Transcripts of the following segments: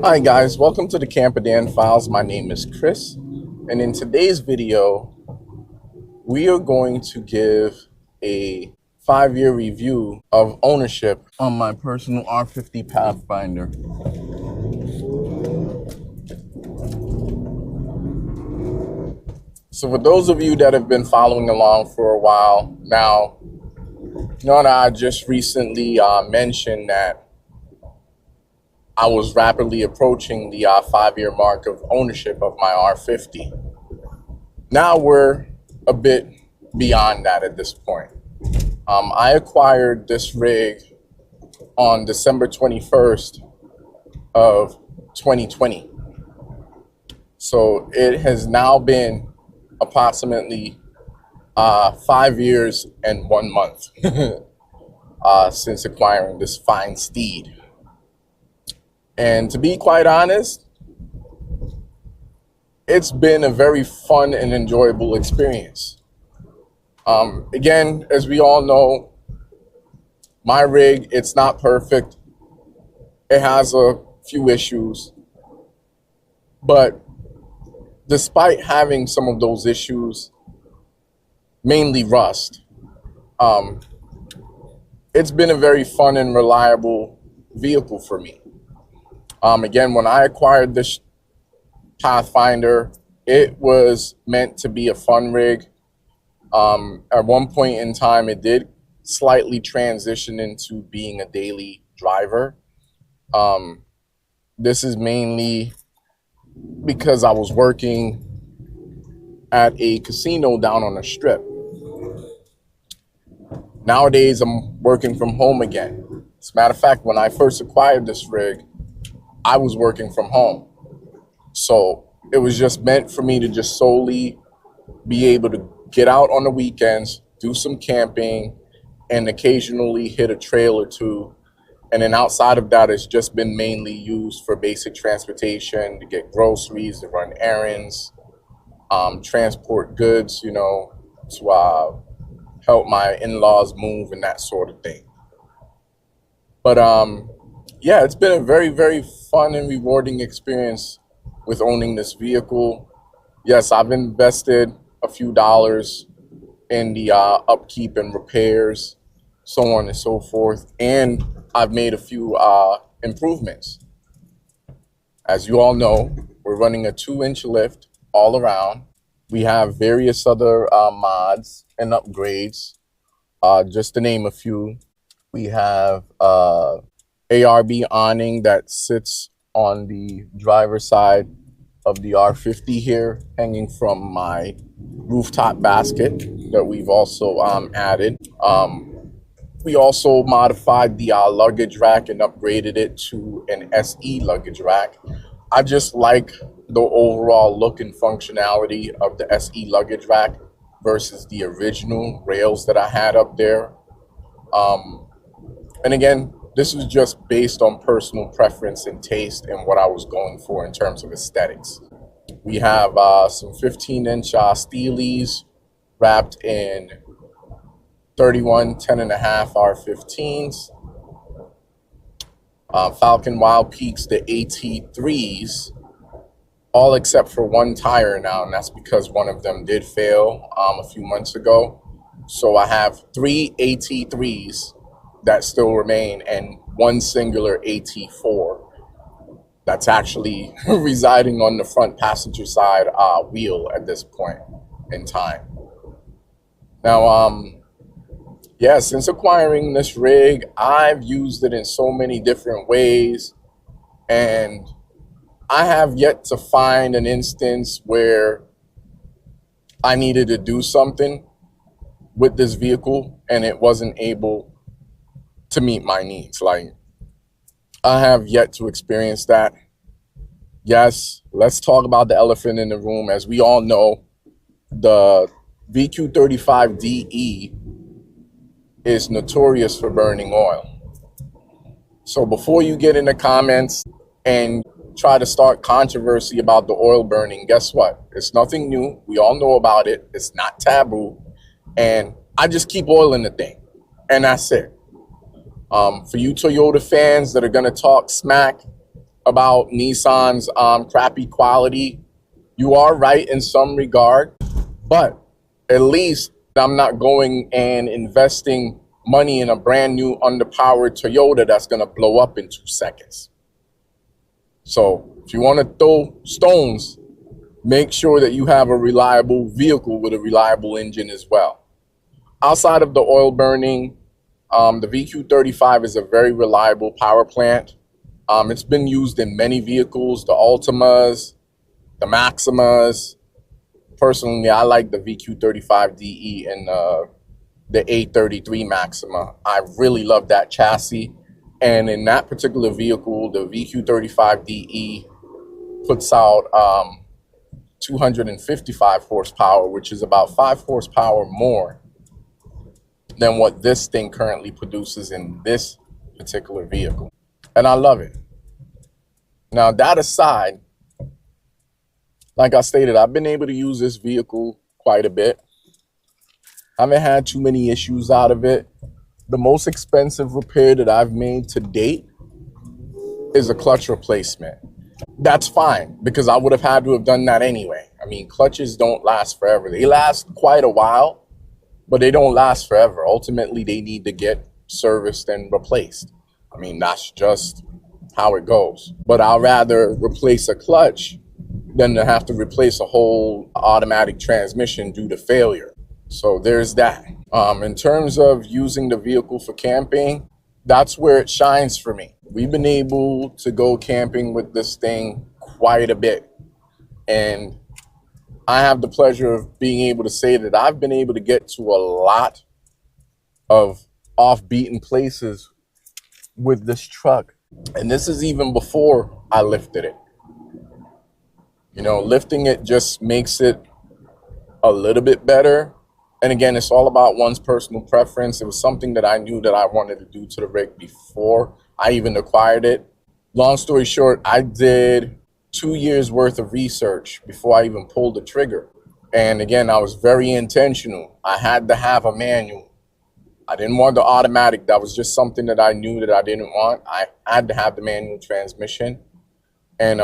Hi guys, welcome to the Camperdan Files. My name is Chris, and in today's video, we are going to give a 5-year review of ownership on my personal R50 Pathfinder. So for those of you that have been following along for a while now, I just recently mentioned that I was rapidly approaching the 5-year mark of ownership of my R50. Now we're a bit beyond that at this point. I acquired this rig on December 21st of 2020. So it has now been approximately 5 years and 1 month since acquiring this fine steed. And to be quite honest, it's been a very fun and enjoyable experience. Again, as we all know, my rig, it's not perfect. It has a few issues. But despite having some of those issues, mainly rust, it's been a very fun and reliable vehicle for me. Again, when I acquired this Pathfinder, it was meant to be a fun rig. At one point in time, it did slightly transition into being a daily driver. This is mainly because I was working at a casino down on the strip. Nowadays, I'm working from home again. As a matter of fact, when I first acquired this rig, I was working from home. So it was just meant for me to just solely be able to get out on the weekends, do some camping, and occasionally hit a trail or two. And then outside of that, it's just been mainly used for basic transportation, to get groceries, to run errands, transport goods, to help my in-laws move and that sort of thing. But yeah, it's been a very, very fun and rewarding experience with owning this vehicle. Yes, I've invested a few dollars in the upkeep and repairs, so on and so forth. And I've made a few improvements. As you all know, we're running a 2-inch lift all around. We have various other mods and upgrades, just to name a few. We have ARB awning that sits on the driver's side of the R50 here, hanging from my rooftop basket that we've also added. We also modified the luggage rack and upgraded it to an SE luggage rack. I just like the overall look and functionality of the SE luggage rack versus the original rails that I had up there. And again, this was just based on personal preference and taste and what I was going for in terms of aesthetics. We have some 15-inch Steelies wrapped in 31 10.5 R15s. Falcon Wild Peaks, the AT3s, all except for one tire now, and that's because one of them did fail a few months ago. So I have 3 AT3s that still remain and one singular AT4 that's actually residing on the front passenger side wheel at this point in time. Now, yeah, since acquiring this rig, I've used it in so many different ways, and I have yet to find an instance where I needed to do something with this vehicle and it wasn't able to meet my needs. Like, I have yet to experience that. Yes, let's talk about the elephant in the room. As we all know, the VQ35DE is notorious for burning oil. So before you get in the comments and try to start controversy about the oil burning, guess what? It's nothing new. We all know about it. It's not taboo. And I just keep oiling the thing. And that's it. For you Toyota fans that are going to talk smack, about Nissan's crappy quality. You are right in some regard, but at least I'm not going and investing money in a brand new underpowered Toyota that's going to blow up in 2 seconds. So if you want to throw stones, make sure that you have a reliable vehicle with a reliable engine as well. Outside of the oil burning, the VQ35 is a very reliable power plant. It's been used in many vehicles, the Altimas, the Maximas. Personally, I like the VQ35DE and the A33 Maxima. I really love that chassis. And in that particular vehicle, the VQ35DE puts out 255 horsepower, which is about 5 horsepower more than what this thing currently produces in this particular vehicle. And I love it. Now, that aside, like I stated, I've been able to use this vehicle quite a bit. I haven't had too many issues out of it. The most expensive repair that I've made to date is a clutch replacement. That's fine, because I would have had to have done that anyway. I mean, clutches don't last forever. They last quite a while, but they don't last forever. Ultimately, they need to get serviced and replaced. I mean, that's just how it goes. But I'd rather replace a clutch than to have to replace a whole automatic transmission due to failure. So there's that. In terms of using the vehicle for camping, that's where it shines for me. We've been able to go camping with this thing quite a bit. And I have the pleasure of being able to say that I've been able to get to a lot of off-beaten places with this truck. And this is even before I lifted it. You know, lifting it just makes it a little bit better. And again, it's all about one's personal preference. It was something that I knew that I wanted to do to the rig before I even acquired it. Long story short, I did 2 years worth of research before I even pulled the trigger. And again, I was very intentional. I had to have a manual. I didn't want the automatic. That was just something that I knew that I didn't want. I had to have the manual transmission. And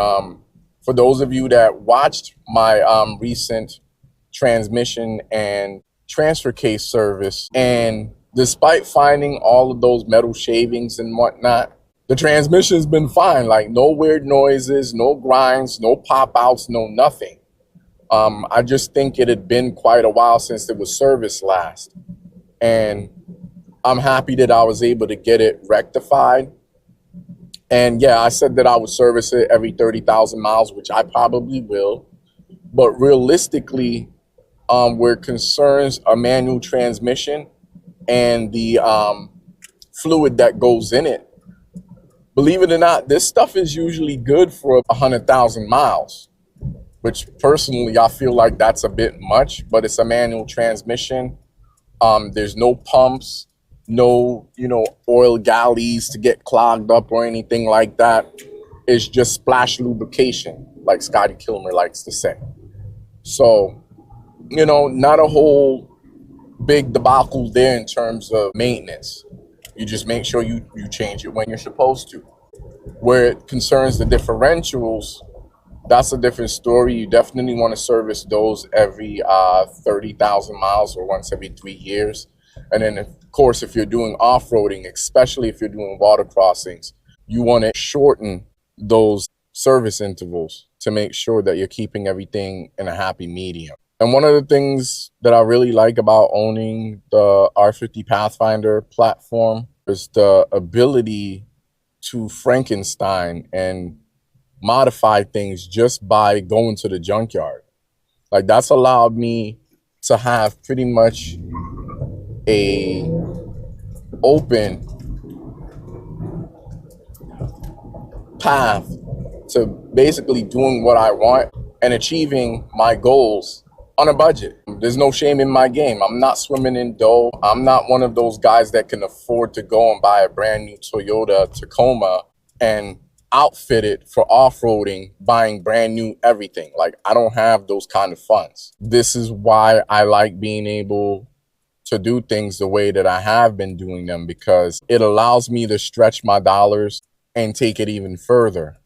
for those of you that watched my recent transmission and transfer case service, and despite finding all of those metal shavings and whatnot, the transmission's been fine. Like, no weird noises, no grinds, no pop outs, no nothing. I just think it had been quite a while since it was serviced last. And I'm happy that I was able to get it rectified. And yeah, I said that I would service it every 30,000 miles, which I probably will. But realistically, where it concerns a manual transmission and the fluid that goes in it, believe it or not, this stuff is usually good for 100,000 miles, which personally I feel like that's a bit much, but it's a manual transmission. There's no pumps, no, oil galleys to get clogged up or anything like that. It's just splash lubrication, like Scotty Kilmer likes to say. So, not a whole big debacle there in terms of maintenance. You just make sure you change it when you're supposed to. Where it concerns the differentials, that's a different story. You definitely want to service those every 30,000 miles or once every 3 years. And then, of course, if you're doing off-roading, especially if you're doing water crossings, you want to shorten those service intervals to make sure that you're keeping everything in a happy medium. And one of the things that I really like about owning the R50 Pathfinder platform is the ability to Frankenstein and modify things just by going to the junkyard. Like, that's allowed me to have pretty much a open path to basically doing what I want and achieving my goals on a budget. There's no shame in my game. I'm not swimming in dough. I'm not one of those guys that can afford to go and buy a brand new Toyota Tacoma and outfit it for off-roading, buying brand new everything. Like, I don't have those kind of funds. This is why I like being able to do things the way that I have been doing them, because it allows me to stretch my dollars and take it even further.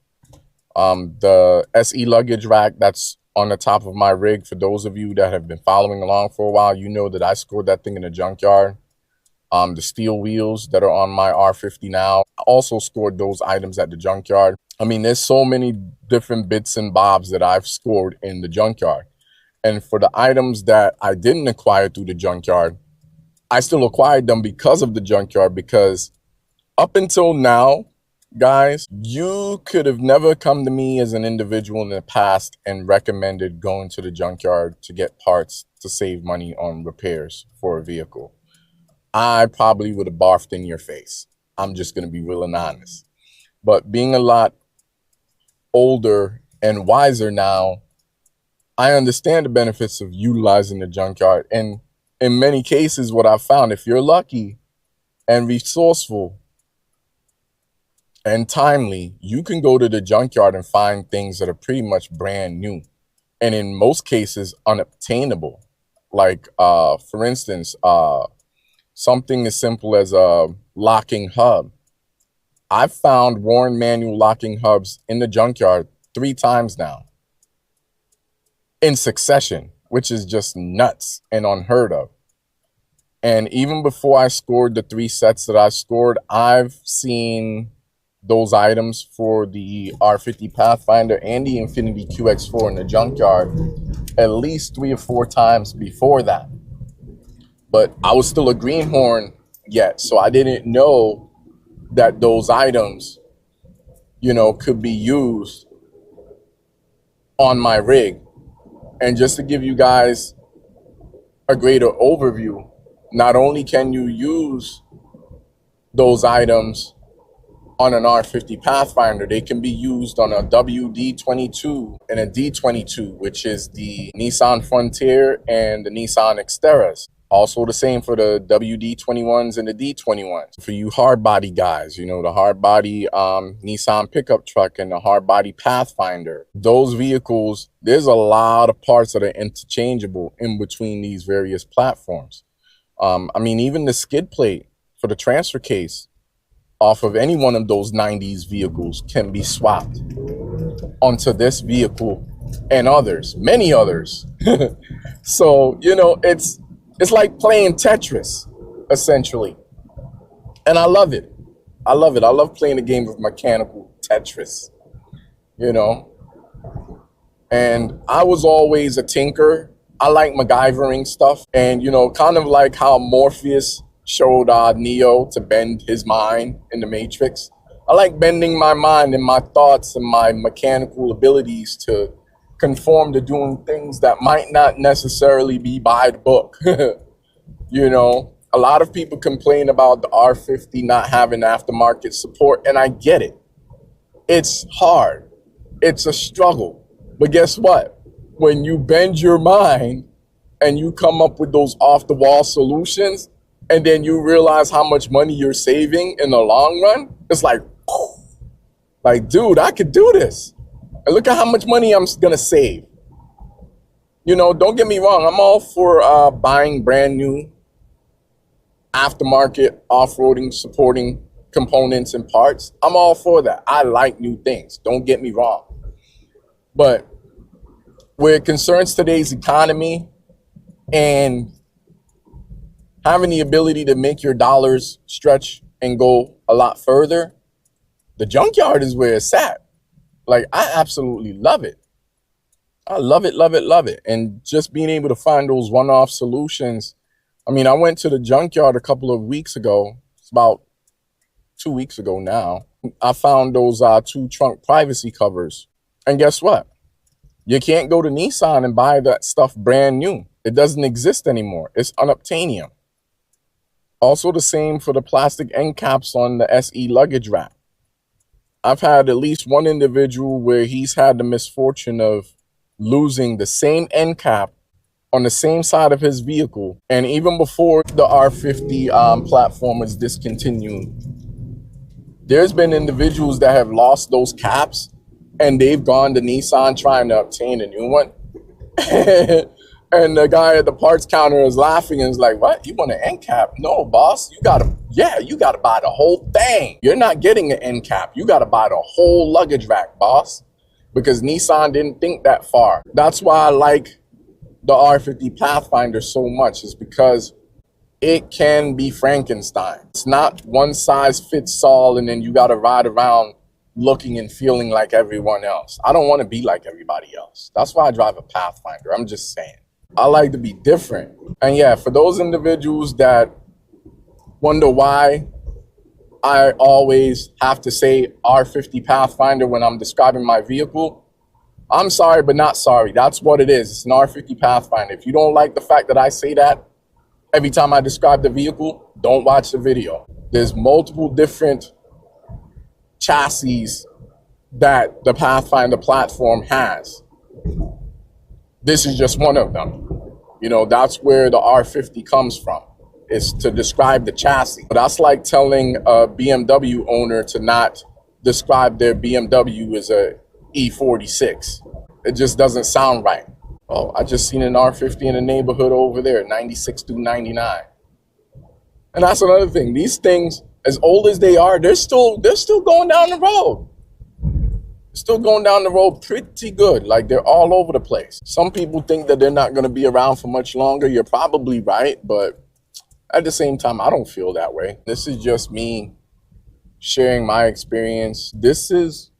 The SE luggage rack that's on the top of my rig, for those of you that have been following along for a while, you know that I scored that thing in the junkyard. The steel wheels that are on my R50 now, I also scored those items at the junkyard. I mean, there's so many different bits and bobs that I've scored in the junkyard. And for the items that I didn't acquire through the junkyard, I still acquired them because of the junkyard, because up until now, guys, you could have never come to me as an individual in the past and recommended going to the junkyard to get parts to save money on repairs for a vehicle. I probably would have barfed in your face. I'm just going to be real and honest. But being a lot older and wiser now, I understand the benefits of utilizing the junkyard. And in many cases, what I've found, if you're lucky and resourceful and timely, you can go to the junkyard and find things that are pretty much brand new. And in most cases, unobtainable. Like, for instance, something as simple as a locking hub. I've found worn manual locking hubs in the junkyard 3 times now in succession, which is just nuts and unheard of. And even before I scored the 3 sets that I scored, I've seen those items for the R50 Pathfinder and the Infiniti QX4 in the junkyard at least 3 or 4 times before that. But I was still a greenhorn yet, so I didn't know that those items, you know, could be used on my rig. And just to give you guys a greater overview, not only can you use those items on an R50 Pathfinder, they can be used on a WD22 and a D22, which is the Nissan Frontier and the Nissan Xteras. Also the same for the WD21s and the D21s. For you hard body guys, you know, the hard body Nissan pickup truck and the hard body Pathfinder. Those vehicles, there's a lot of parts that are interchangeable in between these various platforms. I mean, even the skid plate for the transfer case off of any one of those 90s vehicles can be swapped onto this vehicle and others, many others. So, you know, it's like playing Tetris, essentially. And I love it. I love it. I love playing a game of mechanical Tetris, you know. And I was always a tinker. I like MacGyvering stuff. And, you know, kind of like how Morpheus showed Neo to bend his mind in the Matrix. I like bending my mind and my thoughts and my mechanical abilities to conform to doing things that might not necessarily be by the book. You know, a lot of people complain about the R50 not having aftermarket support, and I get it. It's hard. It's a struggle. But guess what? When you bend your mind and you come up with those off-the-wall solutions, and then you realize how much money you're saving in the long run, it's like, oh, like, dude, I could do this. And look at how much money I'm gonna save. You know, don't get me wrong. I'm all for buying brand new aftermarket off-roading supporting components and parts. I'm all for that. I like new things. Don't get me wrong. But where it concerns today's economy and having the ability to make your dollars stretch and go a lot further, the junkyard is where it's at. Like, I absolutely love it. I love it, love it, love it. And just being able to find those one-off solutions. I mean, I went to the junkyard a couple of weeks ago. It's about 2 weeks ago now. I found those 2 trunk privacy covers. And guess what? You can't go to Nissan and buy that stuff brand new. It doesn't exist anymore. It's unobtainium. Also the same for the plastic end caps on the SE luggage rack. I've had at least one individual where he's had the misfortune of losing the same end cap on the same side of his vehicle. And even before the R50 platform was discontinued, there's been individuals that have lost those caps and they've gone to Nissan trying to obtain a new one. And the guy at the parts counter is laughing and is like, what? You want an end cap? No, boss. You gotta buy the whole thing. You're not getting an end cap. You gotta buy the whole luggage rack, boss. because Nissan didn't think that far. That's why I like the R50 Pathfinder so much, is because it can be Frankenstein. It's not one size fits all and then you got to ride around looking and feeling like everyone else. I don't want to be like everybody else. That's why I drive a Pathfinder. I'm just saying. I like to be different. And yeah, for those individuals that wonder why I always have to say R50 Pathfinder when I'm describing my vehicle, I'm sorry, but not sorry. That's what it is. It's an R50 Pathfinder. If you don't like the fact that I say that every time I describe the vehicle, don't watch the video. There's multiple different chassis that the Pathfinder platform has. This is just one of them. You know, that's where the R50 comes from, is to describe the chassis. But that's like telling a BMW owner to not describe their BMW as a E46. It just doesn't sound right. Oh, I just seen an R50 in the neighborhood over there, 96 through 99. And that's another thing. These things, as old as they are, they're still going down the road. Still going down the road pretty good. Like, they're all over the place. Some people think that they're not going to be around for much longer. You're probably right, but at the same time, I don't feel that way. This is just me sharing my experience. This is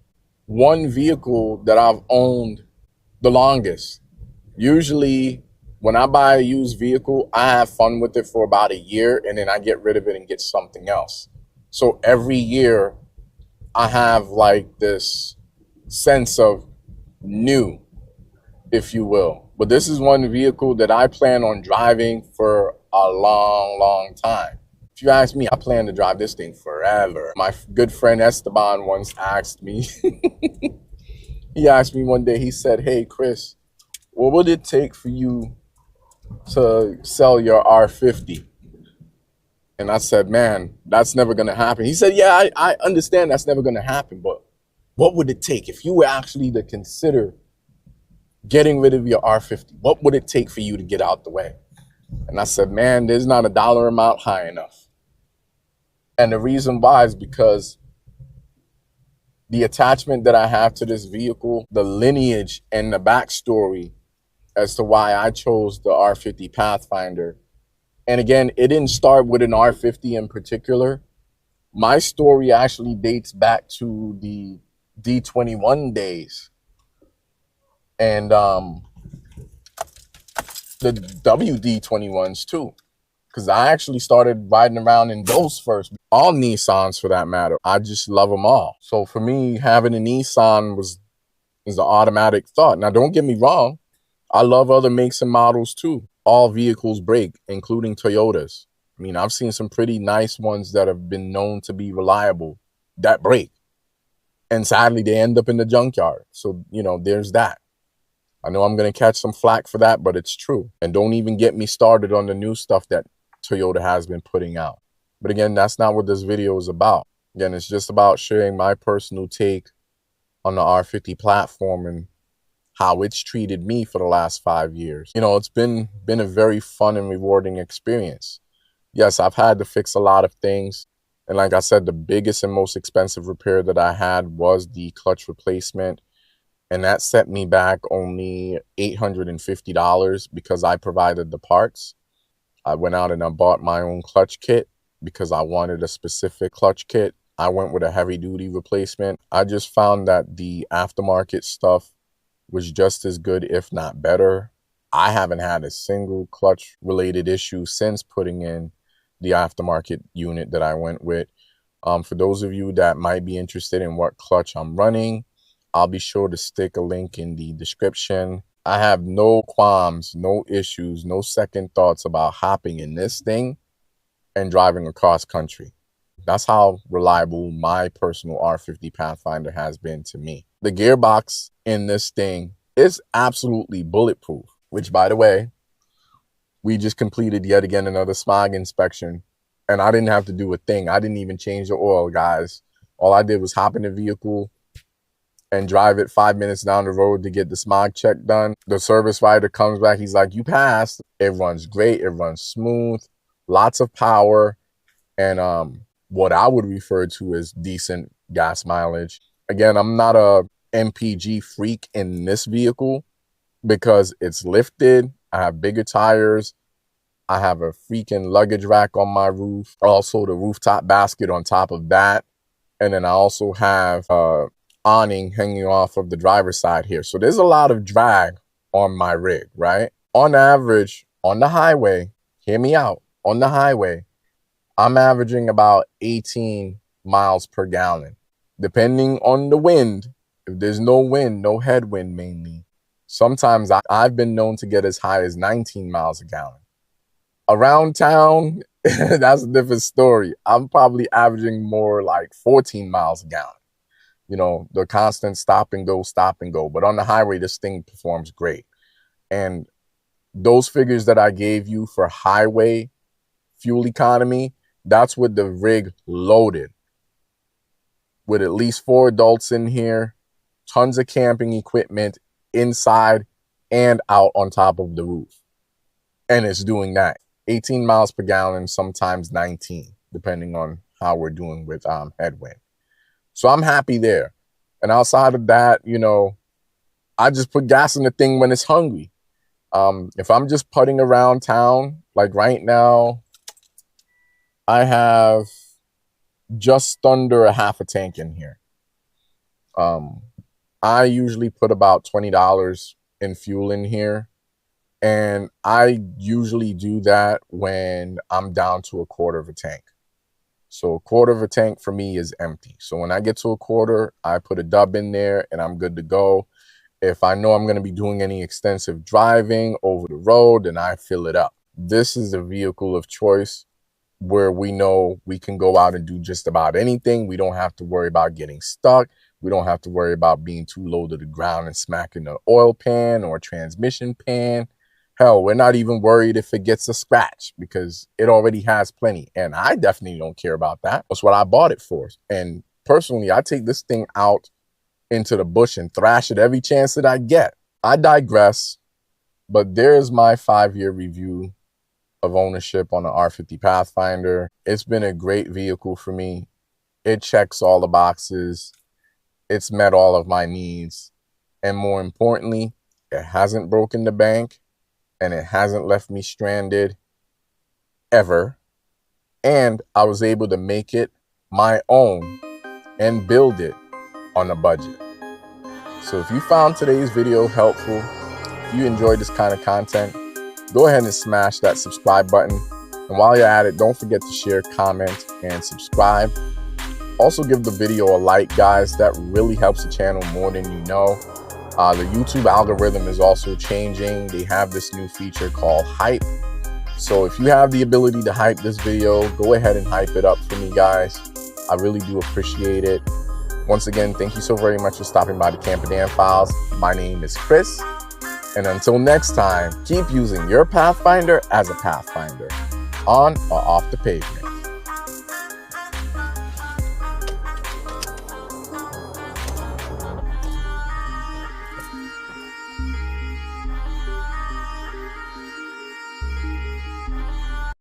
one vehicle that I've owned the longest. Usually, when I buy a used vehicle, I have fun with it for about a year, and then I get rid of it and get something else. So every year, I have like this sense of new, if you will. But this is one vehicle that I plan on driving for a long, long time. If you ask me, I plan to drive this thing forever. My good friend Esteban once asked me, he asked me one day, he said, "Hey, Chris, what would it take for you to sell your R50? And I said, "Man, that's never going to happen." He said, "Yeah, I understand that's never going to happen, but what would it take if you were actually to consider getting rid of your R50? What would it take for you to get out the way?" And I said, "Man, there's not a dollar amount high enough." And the reason why is because the attachment that I have to this vehicle, the lineage and the backstory as to why I chose the R50 Pathfinder. And again, it didn't start with an R50 in particular. My story actually dates back to the D21 days and the WD21s too, because I actually started riding around in those first. All Nissans for that matter. I just love them all. So for me, having a Nissan was the automatic thought. Now, don't get me wrong. I love other makes and models too. All vehicles break, including Toyotas. I mean, I've seen some pretty nice ones that have been known to be reliable that break. And sadly, they end up in the junkyard. So, you know, there's that. I know I'm going to catch some flack for that, but it's true. And don't even get me started on the new stuff that Toyota has been putting out. But again, that's not what this video is about. Again, it's just about sharing my personal take on the R50 platform and how it's treated me for the last 5 years. You know, it's been a very fun and rewarding experience. Yes, I've had to fix a lot of things. And like I said, the biggest and most expensive repair that I had was the clutch replacement. And that set me back only $850 because I provided the parts. I went out and I bought my own clutch kit because I wanted a specific clutch kit. I went with a heavy duty replacement. I just found that the aftermarket stuff was just as good, if not better. I haven't had a single clutch related issue since putting in the aftermarket unit that I went with. For those of you that might be interested in what clutch I'm running, I'll be sure to stick a link in the description. I have no qualms, no issues, no second thoughts about hopping in this thing and driving across country. That's how reliable my personal R50 Pathfinder has been to me. The gearbox in this thing is absolutely bulletproof, which, by the way, we just completed yet again another smog inspection, and I didn't have to do a thing. I didn't even change the oil, guys. All I did was hop in the vehicle and drive it 5 minutes down the road to get the smog check done. The service writer comes back. He's like, "You passed." It runs great. It runs smooth, lots of power, and what I would refer to as decent gas mileage. Again, I'm not a MPG freak in this vehicle because it's lifted. I have bigger tires. I have a freaking luggage rack on my roof. Also the rooftop basket on top of that. And then I also have a awning hanging off of the driver's side here. So there's a lot of drag on my rig, right? On average, on the highway, hear me out, on the highway, I'm averaging about 18 miles per gallon. Depending on the wind, if there's no wind, no headwind mainly, sometimes I've been known to get as high as 19 miles a gallon. Around town, that's a different story. I'm probably averaging more like 14 miles a gallon. You know, the constant stop and go, stop and go. But on the highway, this thing performs great. And those figures that I gave you for highway fuel economy, that's with the rig loaded. With at least 4 adults in here, tons of camping equipment inside and out on top of the roof. And it's doing that. 18 miles per gallon, sometimes 19, depending on how we're doing with headwind. So I'm happy there. And outside of that, you know, I just put gas in the thing when it's hungry. If I'm just putting around town, like right now, I have just under a half a tank in here. I usually put about $20 in fuel in here. And I usually do that when I'm down to a quarter of a tank. So a quarter of a tank for me is empty. So when I get to a quarter, I put a dub in there and I'm good to go. If I know I'm going to be doing any extensive driving over the road, then I fill it up. This is a vehicle of choice where we know we can go out and do just about anything. We don't have to worry about getting stuck. We don't have to worry about being too low to the ground and smacking an oil pan or a transmission pan. Hell, we're not even worried if it gets a scratch because it already has plenty. And I definitely don't care about that. That's what I bought it for. And personally, I take this thing out into the bush and thrash it every chance that I get. I digress, but there's my 5-year review of ownership on the R50 Pathfinder. It's been a great vehicle for me. It checks all the boxes. It's met all of my needs. And more importantly, it hasn't broken the bank. And it hasn't left me stranded ever. And I was able to make it my own and build it on a budget. So if you found today's video helpful, if you enjoyed this kind of content, go ahead and smash that subscribe button. And while you're at it, don't forget to share, comment, and subscribe. Also give the video a like, guys. That really helps the channel more than you know. The YouTube algorithm is also changing. They have this new feature called hype. So if you have the ability to hype this video, go ahead and hype it up for me, guys. I really do appreciate it. Once again, thank you so very much for stopping by the Camperdan Files. My name is Chris. And until next time, keep using your Pathfinder as a Pathfinder, on or off the pavement.